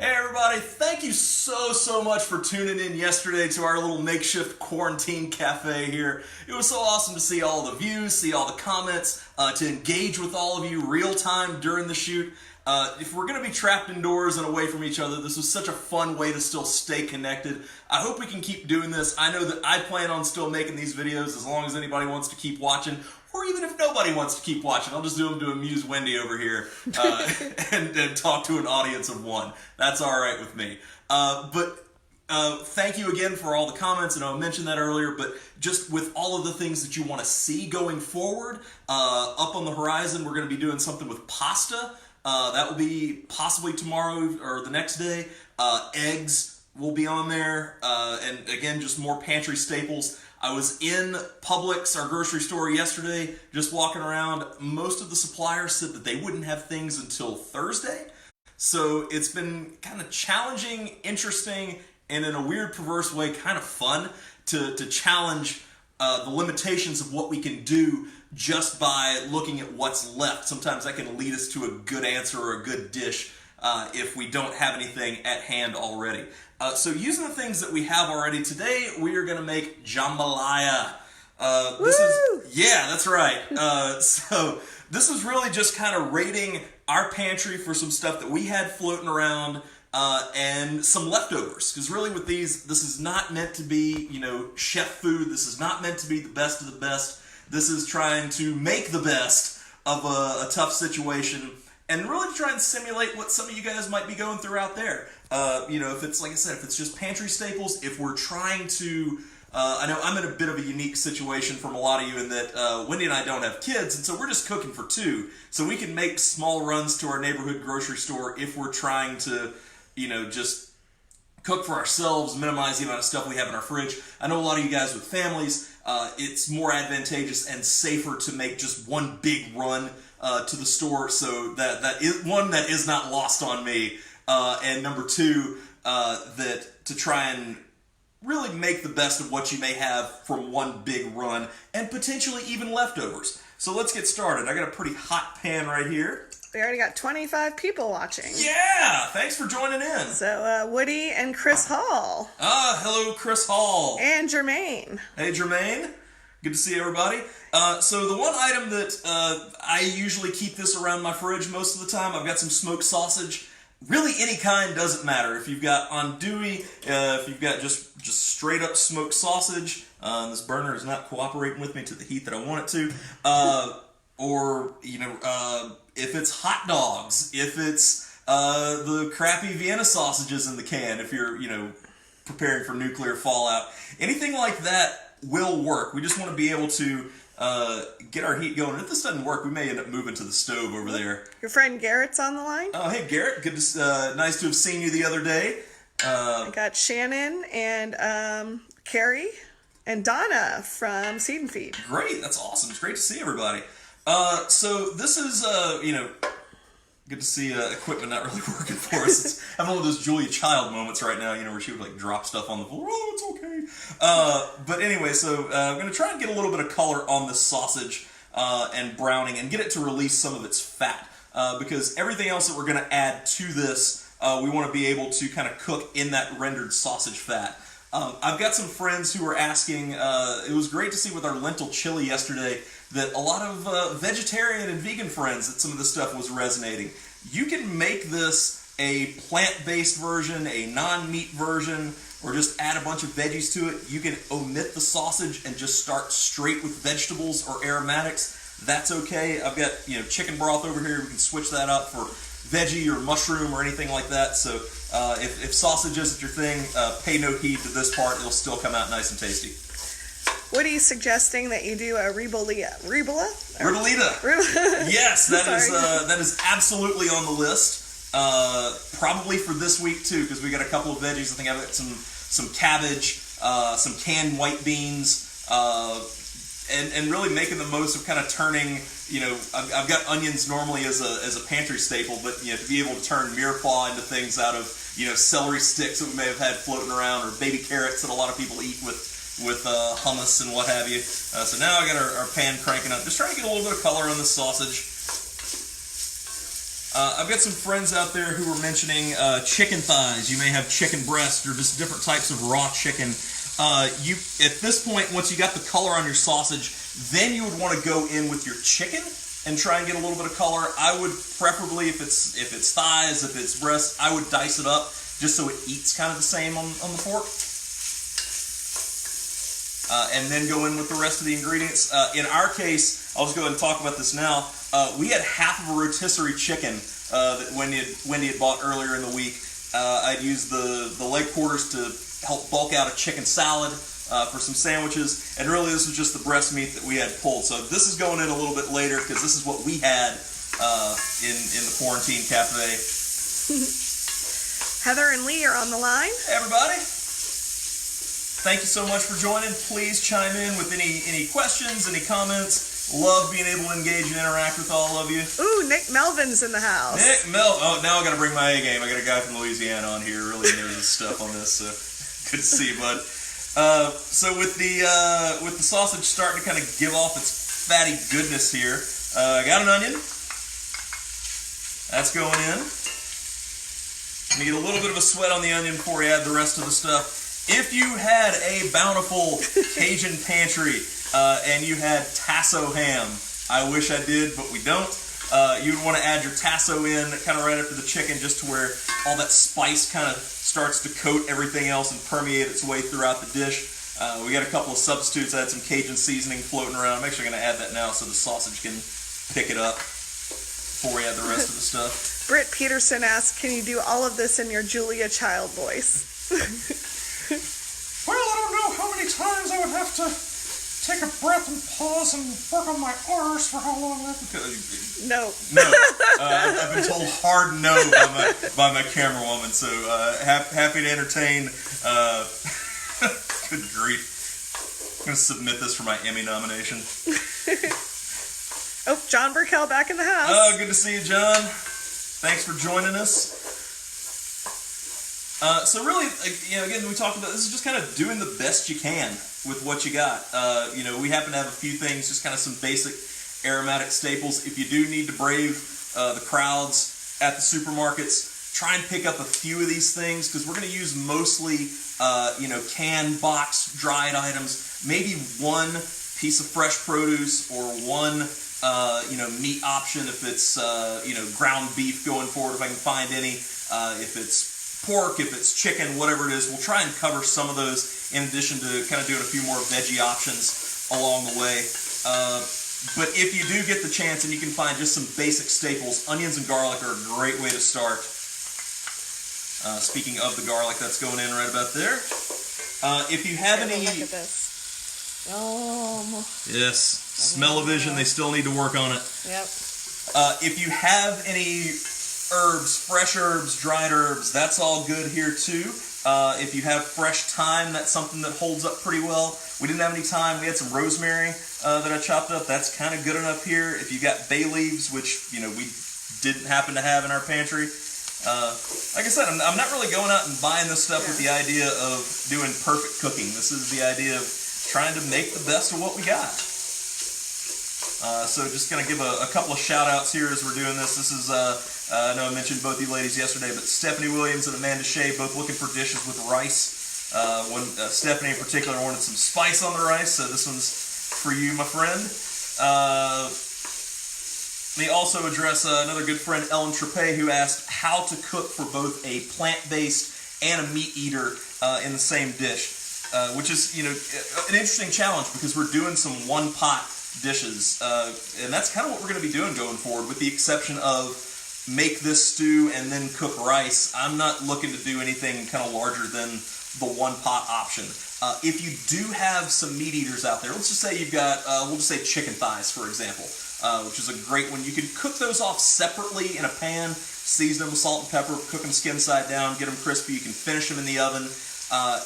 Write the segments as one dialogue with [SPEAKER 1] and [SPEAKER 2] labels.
[SPEAKER 1] Hey everybody, thank you so much for tuning in yesterday to our little makeshift quarantine cafe here. It was so awesome to see all the views, see all the comments, to engage with all of you real time during the shoot. If we're going to be trapped indoors and away from each other, this was such a fun way to still stay connected. I hope we can keep doing this. I know that I plan on still making these videos as long as anybody wants to keep watching, or even if nobody wants to keep watching. I'll just do them to amuse Wendy over here and talk to an audience of one. That's all right with me. Thank you again for all the comments, and I mentioned that earlier, but just with all of the things that you want to see going forward, up on the horizon, we're going to be doing something with pasta. That will be possibly tomorrow or the next day. Eggs will be on there, and again, just more pantry staples. I was in Publix, our grocery store, yesterday, just walking around. Most of the suppliers said that they wouldn't have things until Thursday. So it's been kind of challenging, interesting, and in a weird, perverse way, kind of fun to challenge the limitations of what we can do just by looking at what's left. Sometimes that can lead us to a good answer or a good dish if we don't have anything at hand already. So using the things that we have already today, we are going to make jambalaya. Yeah, that's right. So this is really just kind of raiding our pantry for some stuff that we had floating around and some leftovers. Because really with these, this is not meant to be, chef food. This is not meant to be the best of the best. This is trying to make the best of a tough situation and really try and simulate what some of you guys might be going through out there. If it's, like I said, if it's just pantry staples, if we're trying to, I know I'm in a bit of a unique situation from a lot of you in that Wendy and I don't have kids, and so we're just cooking for two. So we can make small runs to our neighborhood grocery store if we're trying to, just cook for ourselves, minimize the amount of stuff we have in our fridge. I know a lot of you guys with families, it's more advantageous and safer to make just one big run to the store, so that is one that is not lost on me, and number two, that to try and really make the best of what you may have from one big run, and potentially even leftovers. So let's get started. I got a pretty hot pan right here.
[SPEAKER 2] We already got 25 people watching.
[SPEAKER 1] Yeah! Thanks for joining in.
[SPEAKER 2] So, Woody and Chris Hall.
[SPEAKER 1] Hello, Chris Hall.
[SPEAKER 2] And Jermaine.
[SPEAKER 1] Hey, Jermaine. Good to see everybody. So the one item that I usually keep this around my fridge most of the time, I've got some smoked sausage. Really, any kind doesn't matter. If you've got andouille, if you've got just straight up smoked sausage, this burner is not cooperating with me to the heat that I want it to. Or, if it's hot dogs, if it's the crappy Vienna sausages in the can, if you're, preparing for nuclear fallout, anything like that will work. We just want to be able to get our heat going. If this doesn't work, we may end up moving to the stove over there.
[SPEAKER 2] Your friend Garrett's on the line.
[SPEAKER 1] Oh, hey Garrett, good to nice to have seen you the other day.
[SPEAKER 2] I got Shannon and Carrie and Donna from Seed and Feed.
[SPEAKER 1] Great, that's awesome. It's great to see everybody. So this is good to see equipment not really working for us. It's having one of those Julia Child moments right now, where she would drop stuff on the floor. Oh, it's okay. But anyway, so I'm going to try and get a little bit of color on this sausage and browning and get it to release some of its fat. Because everything else that we're going to add to this, we want to be able to kind of cook in that rendered sausage fat. I've got some friends who were asking, it was great to see with our lentil chili yesterday that a lot of vegetarian and vegan friends that some of this stuff was resonating. You can make this a plant-based version, a non-meat version, or just add a bunch of veggies to it. You can omit the sausage and just start straight with vegetables or aromatics. That's okay. I've got chicken broth over here. We can switch that up for veggie or mushroom or anything like that. So if sausage isn't your thing, pay no heed to this part. It'll still come out nice and tasty.
[SPEAKER 2] Woody's suggesting that you do a ribollita.
[SPEAKER 1] Yes, that is absolutely on the list. Probably for this week too, because we got a couple of veggies. I think I've got some cabbage, some canned white beans, and really making the most of kind of turning. I've got onions normally as a pantry staple, but to be able to turn mirepoix into things out of celery sticks that we may have had floating around, or baby carrots that a lot of people eat with hummus and what have you. So now I got our pan cranking up, just trying to get a little bit of color on the sausage. I've got some friends out there who were mentioning chicken thighs. You may have chicken breast or just different types of raw chicken. You at this point, once you got the color on your sausage, then you would want to go in with your chicken and try and get a little bit of color. I would preferably, if it's thighs, if it's breast, I would dice it up just so it eats kind of the same on the fork. And then go in with the rest of the ingredients. In our case, I'll just go ahead and talk about this now. We had half of a rotisserie chicken that Wendy had bought earlier in the week. I'd used the leg quarters to help bulk out a chicken salad for some sandwiches, and really this was just the breast meat that we had pulled. So this is going in a little bit later because this is what we had in the quarantine cafe.
[SPEAKER 2] Heather and Lee are on the line.
[SPEAKER 1] Hey everybody. Thank you so much for joining. Please chime in with any questions, any comments. Love being able to engage and interact with all of you.
[SPEAKER 2] Ooh, Nick Melvin's in the house.
[SPEAKER 1] Oh, now I got to bring my A game. I got a guy from Louisiana on here, really knows his stuff on this. So good to see you, bud. So with the sausage starting to kind of give off its fatty goodness here, I got an onion. That's going in. You get a little bit of a sweat on the onion before you add the rest of the stuff. If you had a bountiful Cajun pantry and you had tasso ham, I wish I did, but we don't. You would want to add your tasso in kind of right after the chicken, just to where all that spice kind of starts to coat everything else and permeate its way throughout the dish. We got a couple of substitutes. I had some Cajun seasoning floating around. I'm actually going to add that now so the sausage can pick it up before we add the rest of the stuff.
[SPEAKER 2] Britt Peterson asks, can you do all of this in your Julia Child voice?
[SPEAKER 3] Well, I don't know how many times I would have to take a breath and pause and work on my R's for how long that would take.
[SPEAKER 2] No.
[SPEAKER 1] I've been told hard no by my camera woman, so happy to entertain. Good grief. I'm going to submit this for my Emmy nomination.
[SPEAKER 2] Oh, John Burkell back in the house.
[SPEAKER 1] Oh, good to see you, John. Thanks for joining us. So really, again, we talked about this is just kind of doing the best you can with what you got. We happen to have a few things, just kind of some basic aromatic staples. If you do need to brave the crowds at the supermarkets, try and pick up a few of these things because we're going to use mostly, canned, box, dried items. Maybe one piece of fresh produce or one, meat option if it's, ground beef going forward, if I can find any. If it's pork, if it's chicken, whatever it is, we'll try and cover some of those in addition to kind of doing a few more veggie options along the way. But if you do get the chance and you can find just some basic staples, onions and garlic are a great way to start. Speaking of the garlic, that's going in right about there. If you have any...
[SPEAKER 2] Look at this. Oh.
[SPEAKER 1] Yes, smell-o-vision, they still need to work on it.
[SPEAKER 2] Yep.
[SPEAKER 1] If you have any herbs, fresh herbs, dried herbs, that's all good here too. If you have fresh thyme, that's something that holds up pretty well. We didn't have any thyme. We had some rosemary that I chopped up. That's kind of good enough here. If you got bay leaves, which we didn't happen to have in our pantry, like I said, I'm not really going out and buying this stuff with the idea of doing perfect cooking. This is the idea of trying to make the best of what we got. So just going to give a couple of shout outs here as we're doing this. This is, I know I mentioned both you ladies yesterday, but Stephanie Williams and Amanda Shea both looking for dishes with rice. Stephanie in particular wanted some spice on the rice, so this one's for you, my friend. They also address another good friend, Ellen Trepay, who asked how to cook for both a plant-based and a meat eater in the same dish, which is an interesting challenge because we're doing some one-pot dishes, and that's kind of what we're going to be doing going forward, with the exception of make this stew and then cook rice. I'm not looking to do anything kind of larger than the one pot option. If you do have some meat eaters out there, let's just say you've got, we'll just say chicken thighs, for example, which is a great one. You can cook those off separately in a pan, season them with salt and pepper, cook them skin side down, get them crispy. You can finish them in the oven.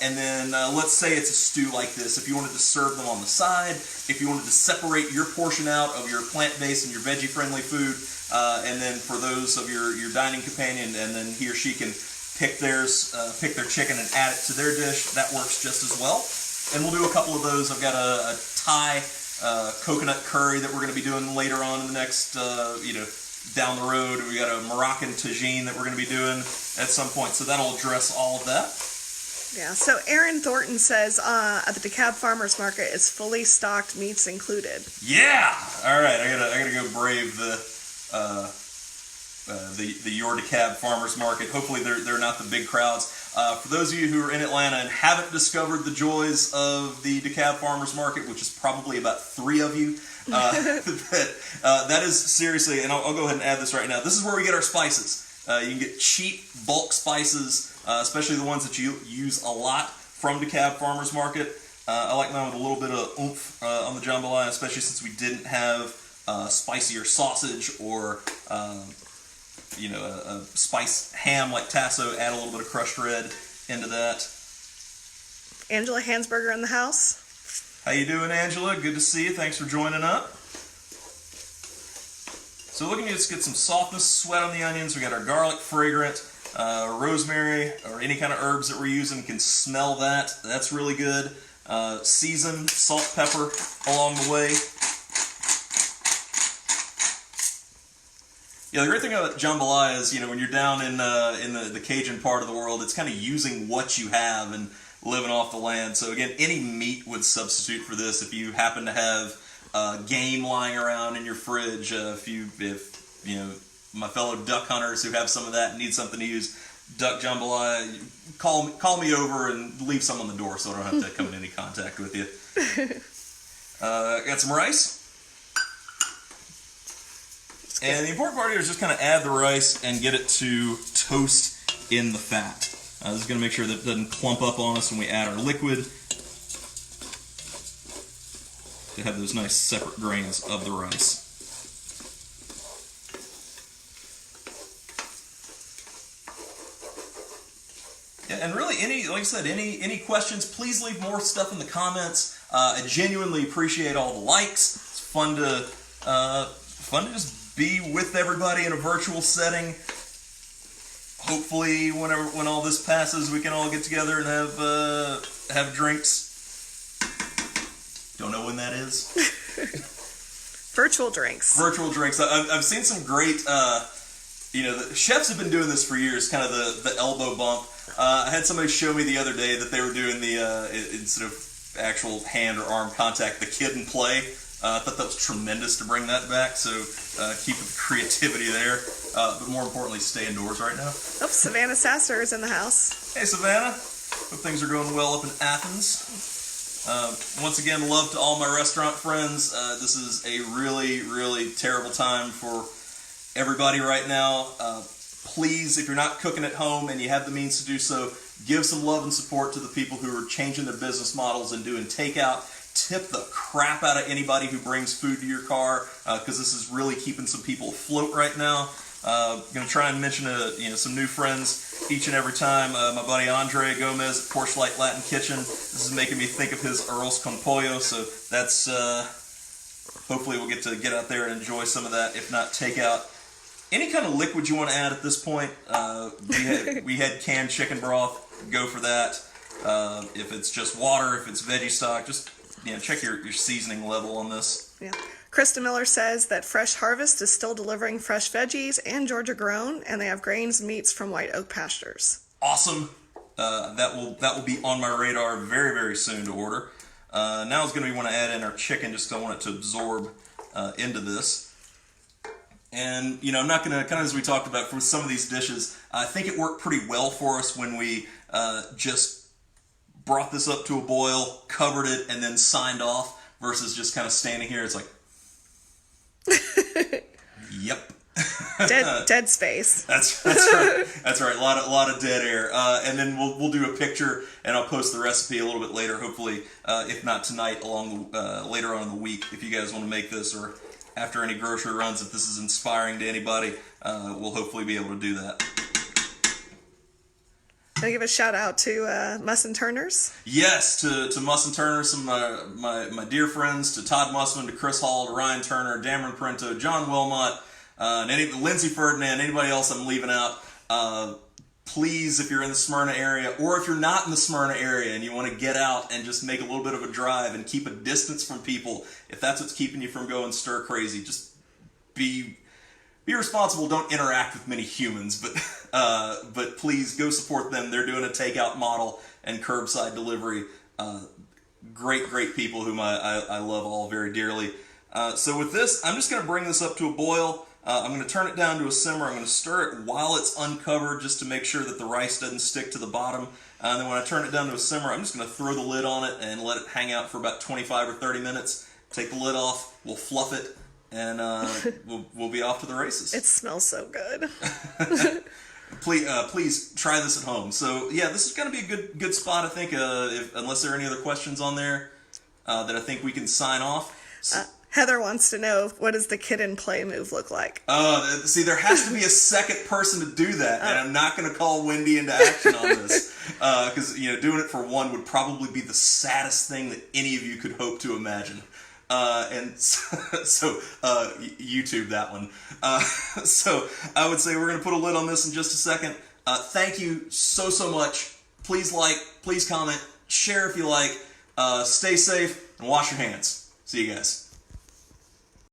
[SPEAKER 1] And then let's say it's a stew like this. If you wanted to serve them on the side, if you wanted to separate your portion out of your plant-based and your veggie-friendly food, and then for those of your dining companion, and then he or she can pick their chicken and add it to their dish, that works just as well. And we'll do a couple of those. I've got a Thai coconut curry that we're going to be doing later on in the next down the road. We got a Moroccan tagine that we're going to be doing at some point, so that'll address all of that.
[SPEAKER 2] Yeah, so Aaron Thornton says at the DeKalb Farmers Market is fully stocked, meats included.
[SPEAKER 1] Yeah! All right, I gotta go brave the Your DeKalb Farmers Market. Hopefully they're not the big crowds. For those of you who are in Atlanta and haven't discovered the joys of the DeKalb Farmers Market, which is probably about 3 of you, that is seriously, and I'll go ahead and add this right now, this is where we get our spices. You can get cheap bulk spices, especially the ones that you use a lot from DeKalb Farmers Market. I like mine with a little bit of oomph on the jambalaya, especially since we didn't have spicier sausage or a spice ham like Tasso. Add a little bit of crushed red into that.
[SPEAKER 2] Angela Hansberger in the house.
[SPEAKER 1] How you doing, Angela? Good to see you. Thanks for joining up. So looking to just get some softness, sweat on the onions. We got our garlic, fragrant, rosemary, or any kind of herbs that we're using. You can smell that. That's really good. Season, salt, pepper along the way. Yeah, the great thing about jambalaya is, when you're down in the Cajun part of the world, it's kind of using what you have and living off the land. So again, any meat would substitute for this. If you happen to have game lying around in your fridge, if my fellow duck hunters who have some of that and need something to use duck jambalaya, call me over and leave some on the door so I don't have to come in any contact with you. Got some rice. And the important part here is just kind of add the rice and get it to toast in the fat. This is going to make sure that it doesn't clump up on us when we add our liquid. To have those nice separate grains of the rice. Yeah, and really, like I said, any questions, please leave more stuff in the comments. I genuinely appreciate all the likes. It's fun to just be with everybody in a virtual setting. Hopefully, when all this passes, we can all get together and have drinks. Don't know when that is.
[SPEAKER 2] Virtual drinks.
[SPEAKER 1] Virtual drinks. I've seen some great, the chefs have been doing this for years, kind of the elbow bump. I had somebody show me the other day that they were doing the, instead of actual hand or arm contact, the kid and play. I thought that was tremendous to bring that back, so keep the creativity there. But more importantly, stay indoors right now.
[SPEAKER 2] Oh, Savannah Sasser is in the house.
[SPEAKER 1] Hey, Savannah. Hope things are going well up in Athens. Once again, love to all my restaurant friends. This is a really, really terrible time for everybody right now. Please, if you're not cooking at home and you have the means to do so, give some love and support to the people who are changing their business models and doing takeout. Tip the crap out of anybody who brings food to your car, because this is really keeping some people afloat right now. Going to try and mention some new friends each and every time. My buddy Andre Gomez at Porsche Light Latin Kitchen. This is making me think of his Earl's con Pollo, so that's hopefully we'll get out there and enjoy some of that, if not takeout. Any kind of liquid you want to add at this point, we had canned chicken broth. Go for that. If it's just water, if it's veggie stock, just check your seasoning level on this.
[SPEAKER 2] Yeah. Krista Miller says that Fresh Harvest is still delivering fresh veggies and Georgia grown, and they have grains and meats from White Oak Pastures.
[SPEAKER 1] Awesome. That will be on my radar very, very soon to order. Now is going to be when I add in our chicken, just because I want it to absorb into this. And, I'm not going to, kind of as we talked about for some of these dishes, I think it worked pretty well for us when we just brought this up to a boil, covered it, and then signed off, versus just kind of standing here. It's like, yep.
[SPEAKER 2] Dead space.
[SPEAKER 1] That's right. That's right. A lot of dead air. And then we'll do a picture, and I'll post the recipe a little bit later. Hopefully, if not tonight, later on in the week. If you guys want to make this, or after any grocery runs, if this is inspiring to anybody, we'll hopefully be able to do that.
[SPEAKER 2] Can I give a shout out to Muss & Turner's?
[SPEAKER 1] Yes, to Muss & Turner, some of my dear friends, to Todd Mussman, to Chris Hall, to Ryan Turner, Dameron Parenteau, John Wilmot, and Lindsey Ferdinand, anybody else I'm leaving out. Please, if you're in the Smyrna area, or if you're not in the Smyrna area and you want to get out and just make a little bit of a drive and keep a distance from people, if that's what's keeping you from going stir crazy, just be be responsible. Don't interact with many humans, but please go support them. They're doing a takeout model and curbside delivery. Great people whom I love all very dearly. So with this, I'm just going to bring this up to a boil. I'm going to turn it down to a simmer. I'm going to stir it while it's uncovered just to make sure that the rice doesn't stick to the bottom. And then when I turn it down to a simmer, I'm just going to throw the lid on it and let it hang out for about 25 or 30 minutes. Take the lid off, we'll fluff it, and we'll be off to the races.
[SPEAKER 2] It smells so good.
[SPEAKER 1] Please try this at home. So yeah, this is going to be a good spot, I think. Unless there are any other questions on there that I think we can sign off. So,
[SPEAKER 2] Heather wants to know, what does the kid in play move look like?
[SPEAKER 1] See, there has to be a second person to do that, and I'm not going to call Wendy into action on this because doing it for one would probably be the saddest thing that any of you could hope to imagine. And so YouTube that one. So I would say we're going to put a lid on this in just a second. Thank you so much. Please like, please comment, share if you like. Stay safe and wash your hands. See you guys.